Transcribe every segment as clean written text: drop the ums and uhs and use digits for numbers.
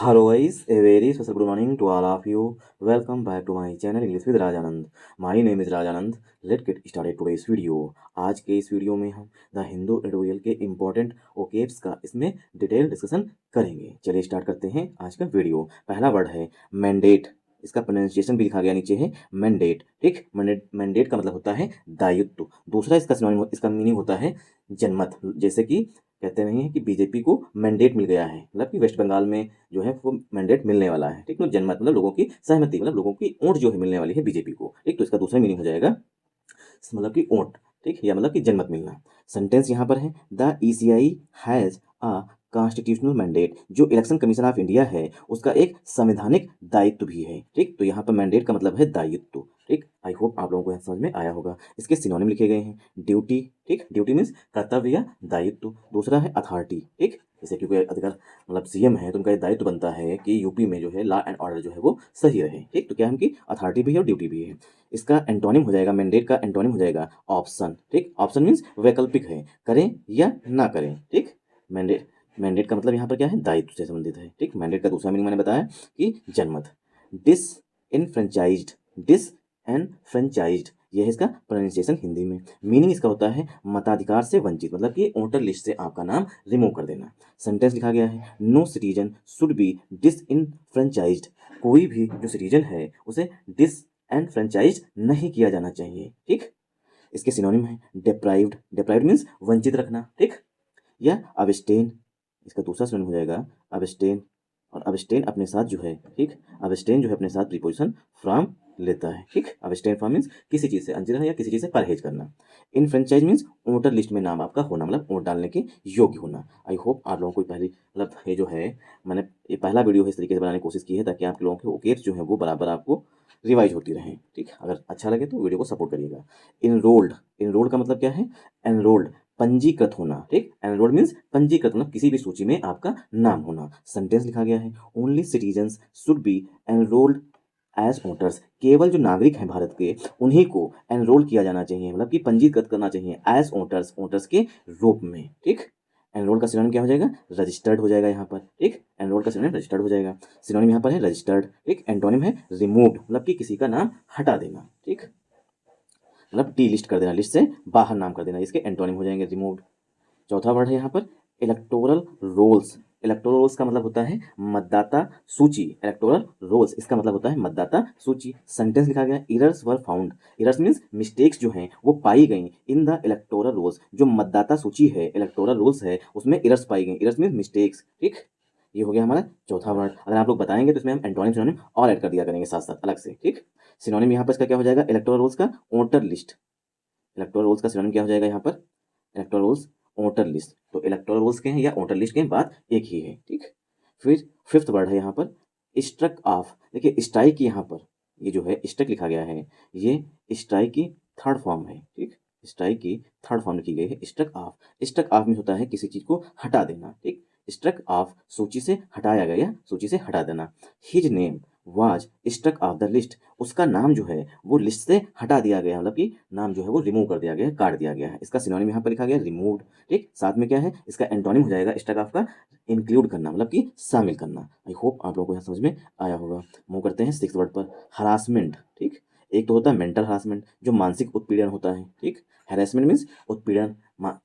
Hello guys, a very special good morning to all of you. Welcome back to my channel English with Rajanand. My name is Rajanand. Let's get started today's video. आज के इस video में हम the Hindu editorial के important ओकेब्स का इसमें detail discussion करेंगे। चलिए स्टार्ट करते हैं आज का वीडियो। पहला वर्ड है मैंडेट। इसका प्रोनाउंसिएशन भी लिखा गया नीचे है मैंडेट। ठीक, मैंडेट का मतलब होता है दायित्व। दूसरा इसका सिनोनिम, इसका मीनिंग होता है जनमत। जैसे कि कहते नहीं है कि बीजेपी को मैंडेट मिल गया है, मतलब कि वेस्ट बंगाल में जो है वो मैंडेट मिलने वाला है। ठीक, तो जनमत मतलब लोगों की सहमति, मतलब लोगों की वोट जो है मिलने वाली है बीजेपी को। ठीक, तो इसका दूसरा मीनिंग हो जाएगा मतलब कि वोट। ठीक, या मतलब कि जनमत मिलना। सेंटेंस यहाँ पर है the ECI has a constitutional mandate. जो इलेक्शन कमीशन ऑफ इंडिया है उसका एक संवैधानिक दायित्व भी है। ठीक, तो यहाँ पर मैंडेट का मतलब है दायित्व। ठीक, आई होप आप लोगों को समझ में आया होगा। इसके सिनोनिम लिखे गए हैं ड्यूटी। ठीक, ड्यूटी मीन्स कर्तव्य या दायित्व। दूसरा है अथॉरिटी। ठीक, जैसे क्योंकि अधिकार मतलब सीएम है तो उनका दायित्व बनता है कि यूपी में जो है लॉ एंड ऑर्डर जो है वो सही रहे। ठीक, तो क्या है उनकी अथॉरिटी भी है और ड्यूटी भी है। इसका एंटोनिम हो जाएगा, मैंडेट का एंटोनिम हो जाएगा ऑप्शन। ठीक, ऑप्शन मीन्स वैकल्पिक है, करें या ना करें। ठीक, मैंडेट मैंडेट का मतलब यहाँ पर क्या है, दायित्व से संबंधित है। ठीक, मैंडेट का दूसरा मीनिंग मैंने बताया कि जनमत। डिस इनफ्रेंचाइज्ड, डिस एनफ्रेंचाइज्ड, यह है इसका प्रोनाउंसिएशन हिंदी में। मीनिंग इसका होता है मताधिकार से वंचित, मतलब कि वोटर लिस्ट से आपका नाम रिमूव कर देना। सेंटेंस लिखा गया है नो सिटीजन शुड बी डिसइनफ्रेंचाइज्ड। कोई भी जो सिटीजन है उसे डिसएनफ्रेंचाइज्ड नहीं किया जाना चाहिए। ठीक, इसके सिनोनिम है डेप्राइव्ड। डेप्राइव्ड मीन्स वंचित रखना। ठीक, या अबस्टेन, इसका दूसरा सिनोनिम हो जाएगा अबस्टेन। और अबस्टेन अपने साथ जो है, ठीक, अबस्टेन जो है अपने साथ प्रीपोजिशन फ्रॉम लेता है। ठीक, अबस्टेन फ्रॉम मीन्स किसी चीज़ से अंजित रहना या किसी चीज़ से परहेज करना। इनफ्रेंचाइज मीन्स वोटर लिस्ट में नाम आपका होना, मतलब वोट डालने के योग्य होना। आई होप आप लोगों को पहली मतलब ये जो है मैंने ये पहला वीडियो है इस तरीके से बनाने की कोशिश की है ताकि आप लोगों के ओकेट्स जो है वो बराबर आपको रिवाइज होती रहें। ठीक, अगर अच्छा लगे तो वीडियो को सपोर्ट करिएगा। इनरोल्ड, इनरोल्ड का मतलब क्या है, एनरोल्ड पंजीकृत होना। ठीक, एनरोल्ड मीन्स पंजीकृत, मतलब किसी भी सूची में आपका नाम होना। सेंटेंस लिखा गया है only citizens should be enrolled as voters. केवल जो नागरिक हैं भारत के उन्हीं को एनरोल किया जाना चाहिए, मतलब कि पंजीकृत करना चाहिए एज वोटर्स, वोटर्स के रूप में। ठीक, एनरोल का सिनोनिम क्या हो जाएगा, रजिस्टर्ड हो जाएगा यहाँ पर। ठीक, एनरोल का सिनोनिम रजिस्टर्ड हो जाएगा। सिनोनिम यहाँ पर है रजिस्टर्ड। ठीक, एंटोनिम है रिमूव्ड, मतलब कि किसी का नाम हटा देना। ठीक, मतलब डी लिस्ट कर देना, लिस्ट से बाहर नाम कर देना, इसके एंटोनिम हो जाएंगे रिमूव्ड। चौथा वर्ड है यहाँ पर इलेक्टोरल रोल्स। इलेक्टोरल रोल्स का मतलब होता है मतदाता सूची। इलेक्टोरल रोल्स इसका मतलब होता है मतदाता सूची। सेंटेंस लिखा गया errors were found. Errors means mistakes जो हैं वो पाई गई इन द इलेक्टोरल रोल्स। जो मतदाता सूची है, इलेक्टोरल रोल्स है, उसमें इरर्स पाई गई। Errors means mistakes. ठीक, ये हो गया हमारा चौथा वर्ड। अगर आप लोग बताएंगे तो इसमें हम एंटोनिम सिनोनिम और ऐड कर दिया करेंगे साथ साथ अलग से। ठीक, सिनोनिम यहाँ पर इसका क्या हो जाएगा, इलेक्टोरल रोल्स का वोटर लिस्ट। इलेक्टोरल रोल्स का सिनोनिम क्या हो जाएगा यहाँ पर, इलेक्टोरल रोल्स वोटर लिस्ट। तो इलेक्टोरल रोल्स के हैं या वोटर लिस्ट के हैं, बात एक ही है। ठीक, फिर फिफ्थ वर्ड है यहाँ पर स्ट्रक ऑफ। देखिए स्ट्राइक यहाँ पर ये जो है स्ट्रक लिखा गया है, ये स्ट्राइक की थर्ड फॉर्म है। ठीक, स्ट्राइक की थर्ड फॉर्म लिखी गई है स्ट्रक ऑफ। स्ट्रक ऑफ में होता है किसी चीज को हटा देना। ठीक, स्ट्रक ऑफ सूची से हटाया गया, सूची से हटा देना। His name was struck off the list. उसका नाम जो है वो लिस्ट से हटा दिया गया, मतलब कि नाम जो है वो रिमूव कर दिया गया, काट दिया गया है। इसका सिनोनिम यहाँ पर लिखा गया रिमूव्ड। ठीक, साथ में क्या है इसका एंटोनिम हो जाएगा स्ट्रक ऑफ का इंक्लूड करना, मतलब कि शामिल करना। आई होप आप लोगों को यहाँ समझ में आया होगा। मूव करते हैं सिक्स वर्ड पर हरासमेंट। ठीक, एक तो होता है मेंटल हरासमेंट जो मानसिक उत्पीड़न होता है। ठीक, हैरेसमेंट मीन्स उत्पीड़न,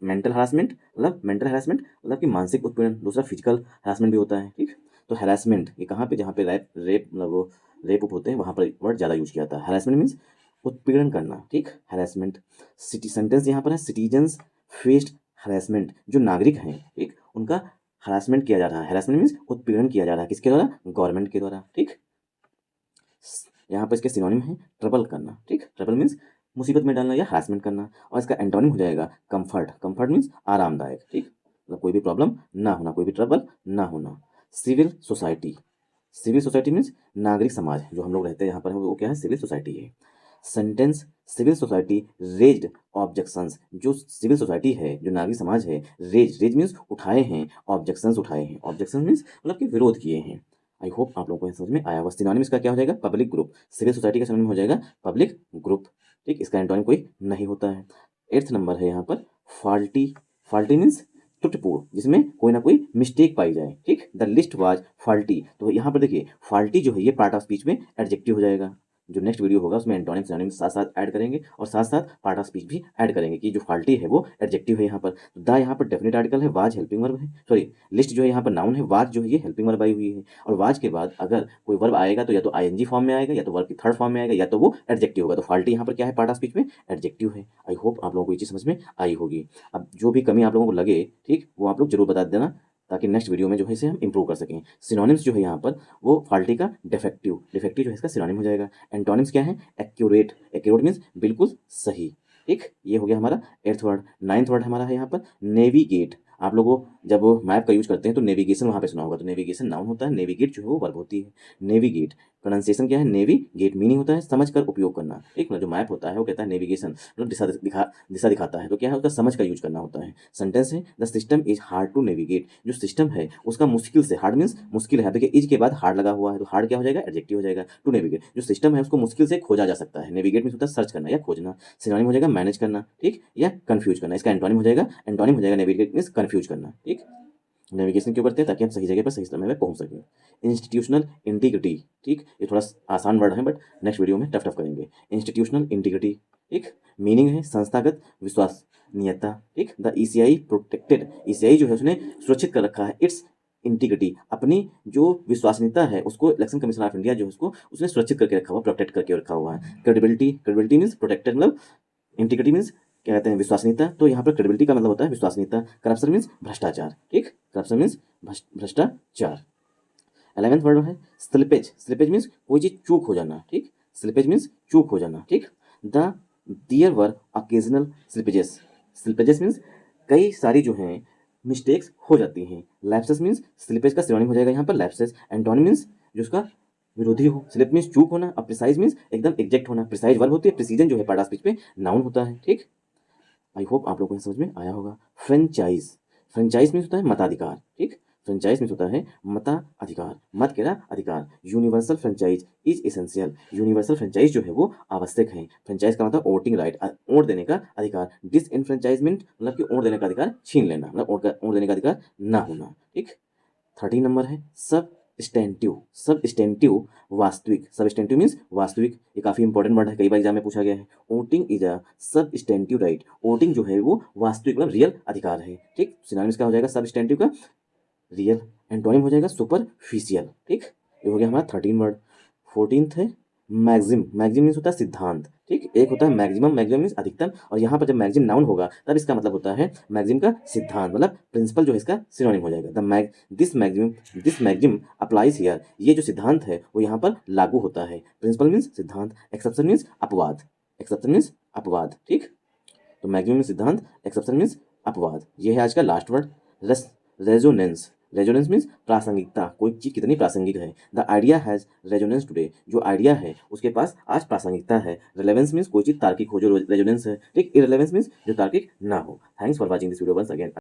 मेंटल हरासमेंट मतलब मेंटल हरासमेंट मतलब कि मानसिक उत्पीड़न। दूसरा फिजिकल हरासमेंट भी होता है। ठीक, तो हैरेसमेंट ये कहाँ पे, जहाँ पे रेप रेप मतलब वो रेप होते हैं वहाँ पर वर्ड ज़्यादा यूज किया जाता है। हैरेसमेंट मीन्स उत्पीड़न करना। ठीक, हैरेसमेंट। सिटी सेंटेंस यहाँ पर है सिटीजन्स फेस्ड हरासमेंट। जो नागरिक हैं ठीक उनका हरासमेंट किया जा रहा है। हरासमेंट मीन्स उत्पीड़न किया जा रहा है, किसके द्वारा, गवर्नमेंट के द्वारा। ठीक, यहाँ पर इसके सिनोनिम है ट्रबल करना। ठीक, ट्रबल मीन्स मुसीबत में डालना या हरासमेंट करना। और इसका एंटोनिम हो जाएगा कंफर्ट। कंफर्ट मीन्स आरामदायक। ठीक, मतलब कोई भी प्रॉब्लम ना होना, कोई भी ट्रबल ना होना। Civil society, civil society means नागरिक समाज, जो हम लोग रहते हैं यहाँ पर वो क्या है, सिविल सोसाइटी है। Sentence civil society raised objections. जो सिविल सोसाइटी है, जो नागरिक समाज है, रेज रेज मीन्स उठाए हैं, ऑब्जेक्शंस उठाए हैं। ऑब्जेक्शन मीन्स मतलब कि विरोध किए हैं। आई होप आप लोगों को समझ में आया होगा। सिनोनिम इसका क्या हो जाएगा, पब्लिक ग्रुप। सिविल सोसाइटी का सिनोनिम हो जाएगा पब्लिक ग्रुप। ठीक, इसका एंटोनिम कोई नहीं होता है। एट्थ नंबर है यहाँ पर फॉल्टी। फॉल्टी मीन्स त्रुटिपूर्ण, जिसमें कोई ना कोई मिस्टेक पाई जाए, ठीक। द लिस्ट वाज फॉल्टी, तो यहाँ पर देखिए फॉल्टी जो है ये पार्ट ऑफ स्पीच में एडजेक्टिव हो जाएगा। जो नेक्स्ट वीडियो होगा उसमें एंटोनिम सिनोनिम साथ साथ ऐड करेंगे और साथ साथ पार्ट ऑफ स्पीच भी ऐड करेंगे कि जो फॉल्टी है वो एडजेक्टिव है यहाँ पर। द यहाँ पर डेफिनेट आर्टिकल है, वाज हेल्पिंग वर्ब है, सॉरी लिस्ट जो है यहाँ पर नाउन है, वाज जो है ये हेल्पिंग वर्ब आई हुई है। और वाज के बाद अगर कोई वर्ब आएगा तो या तो आईएनजी फॉर्म में आएगा या तो वर्ब की थर्ड फॉर्म में आएगा या तो वो एडजेक्टिव होगा। तो फॉल्टी यहाँ पर क्या है, पार्ट ऑफ स्पीच में एडजेक्टिव है। आई होप आप लोगों को ये चीज़ समझ में आई होगी। अब जो भी कमी आप लोगों को लगे, ठीक, वो आप लोग जरूर बता देना ताकि नेक्स्ट वीडियो में जो है इसे हम इंप्रूव कर सकें। सिनोनिम्स जो है यहाँ पर वो फॉल्टी का डिफेक्टिव, डिफेक्टिव जो है इसका सिनोनिम हो जाएगा। एंटोनिम्स क्या है, एक्यूरेट, एक्यूरेट मीन्स बिल्कुल सही, ठीक। ये हो गया हमारा 8th वर्ड। 9th वर्ड हमारा है यहाँ पर नेविगेट। आप लोगों जब मैप का यूज करते हैं तो नेविगेशन वहाँ पे सुना होगा, तो नेविगेशन नाउन होता है, नेविगेट जो है वो वर्ब होती है। नेविगेट प्रोनाउंसिएशन क्या है, नेविगेट मीनिंग होता है समझ कर उपयोग करना, एक मतलब जो मैप होता है वो कहता है नेविगेशन मतलब दिशा दिखाता है, तो क्या है उसका समझ का यूज करना होता है। सेंटेंस है the system is hard to navigate, जो सिस्टम है उसका मुश्किल से, हार्ड मीन्स मुश्किल है, देखिए इज के बाद हार्ड लगा हुआ है तो हार्ड क्या हो जाएगा, एडजेक्टिव हो जाएगा। टू नेविगेट जो सिस्टम है उसको मुश्किल से खोजा जा सकता है, नेविगेट मीन्स होता है सर्च करना या खोजना। सिनोनिम हो जाएगा मैनेज करना, ठीक, या कंफ्यूज करना। इसका एंटोनिम हो जाएगा, एंटोनिम हो जाएगा नेविगेट मीन्स कंफ्यूज करना, ठीक। नेविगेशन क्यों करते हैं, ताकि हम सही जगह पर सही समय में पहुंच सकें। इंस्टीट्यूशनल इंटीग्रिटी, ठीक, ये थोड़ा आसान वर्ड है बट नेक्स्ट वीडियो में टफ करेंगे। इंस्टीट्यूशनल इंटीग्रिटी, ठीक, मीनिंग है संस्थागत विश्वसनीयता, ठीक। द ईसीआई प्रोटेक्टेड, ईसीआई जो है उसने सुरक्षित कर रखा है इट्स इंटीग्रिटी, अपनी जो विश्वसनीयता है उसको इलेक्शन कमीशन ऑफ इंडिया जो है उसको उसने सुरक्षित करके रखा हुआ, प्रोटेक्ट करके रखा हुआ है। क्रेडिबिलिटी, क्रेडिबिलिटी मीन्स प्रोटेक्टेड, मतलब इंटीग्रिटी मीन्स क्या कहते हैं, विश्वसनीयता, तो यहाँ पर क्रेडिबिलिटी का मतलब होता है विश्वसनीयता। करप्शन मीन्स भ्रष्टाचार, ठीक, करप्शन मीन्स भ्रष्टाचार। 11th वर्ड है स्लिपेज, स्लिपेज मीन्स कोई चीज चूक हो जाना, ठीक, स्लिपेज मीन्स चूक हो जाना, ठीक। The there were occasional slippages, slippages means कई सारी जो हैं मिस्टेक्स हो जाती हैं। लैप्सेस मीन्स स्लिपेज का सिनोनिम हो जाएगा यहाँ पर लैप्सेस। एंटोनिम मीन्स जो उसका विरोधी हो। स्लिप मीन्स चूक होना और प्रिसाइज मीन्स एकदम एग्जैक्ट होना। प्रिसाइज वर्ब होती है, प्रिसीजन जो है पार्ट ऑफ स्पीच में नाउन होता है, ठीक। आई होप आप लोगों को समझ में आया होगा। फ्रेंचाइज, फ्रेंचाइज मीन्स होता है मताधिकार, ठीक, फ्रेंचाइज मीन्स होता है मताधिकार, मत कह रहा अधिकार। Universal franchise is essential, universal franchise जो है वो आवश्यक है। फ्रेंचाइज का मतलब वोटिंग राइट, वोट देने का अधिकार। डिसइनफ्रेंचाइजमेंट मतलब कि वोट देने का अधिकार छीन लेना, मतलब वोट देने का अधिकार ना होना, ठीक। 13 नंबर है सब स्टेंटिव, सब स्टेंटिव वास्तविक, सब स्टेंटिव मीन्स वास्तविक, ये काफी इंपॉर्टेंट वर्ड है, कई बार एग्जाम में पूछा गया है। वोटिंग इज अ सब स्टेंटिव राइट, वोटिंग जो है वो वास्तविक मतलब रियल अधिकार है, ठीक। सिनोनिम्स का हो जाएगा सब स्टेंटिव का रियल। एंटोनिम हो जाएगा सुपरफिशियल, ठीक। ये हो गया हमारा 13 वर्ड। 14th है मैक्सिम, मैक्सिम मीन्स होता है सिद्धांत, ठीक। एक होता है मैक्सिमम, मैक्सिमम मीन्स अधिकतम, और यहाँ पर जब मैक्सिम नाउन होगा तब इसका मतलब होता है मैक्सिम का सिद्धांत, मतलब प्रिंसिपल जो है इसका सिनोनिम हो जाएगा। दिस मैक्सिम अप्लाइज हियर, ये जो सिद्धांत है वो यहाँ पर लागू होता है। प्रिंसिपल मीन्स सिद्धांत, एक्सेप्शन मीन्स अपवाद, एक्सेप्शन मीन्स अपवाद, ठीक। तो मैक्सिमम मीन्स सिद्धांत, एक्सेप्शन मीन्स अपवाद। ये है आज का last word resonance, resonance means प्रासंगिकता, कोई चीज कितनी प्रासंगिक है। The idea has resonance today, जो आइडिया है उसके पास आज प्रासंगिकता है। रिलेवेंस मीन्स कोई चीज तार्किक हो, जो रेजोनेंस है, ठीक। इररिलेवेंस मीन्स जो तार्किक ना हो। Thanks for watching this video once again.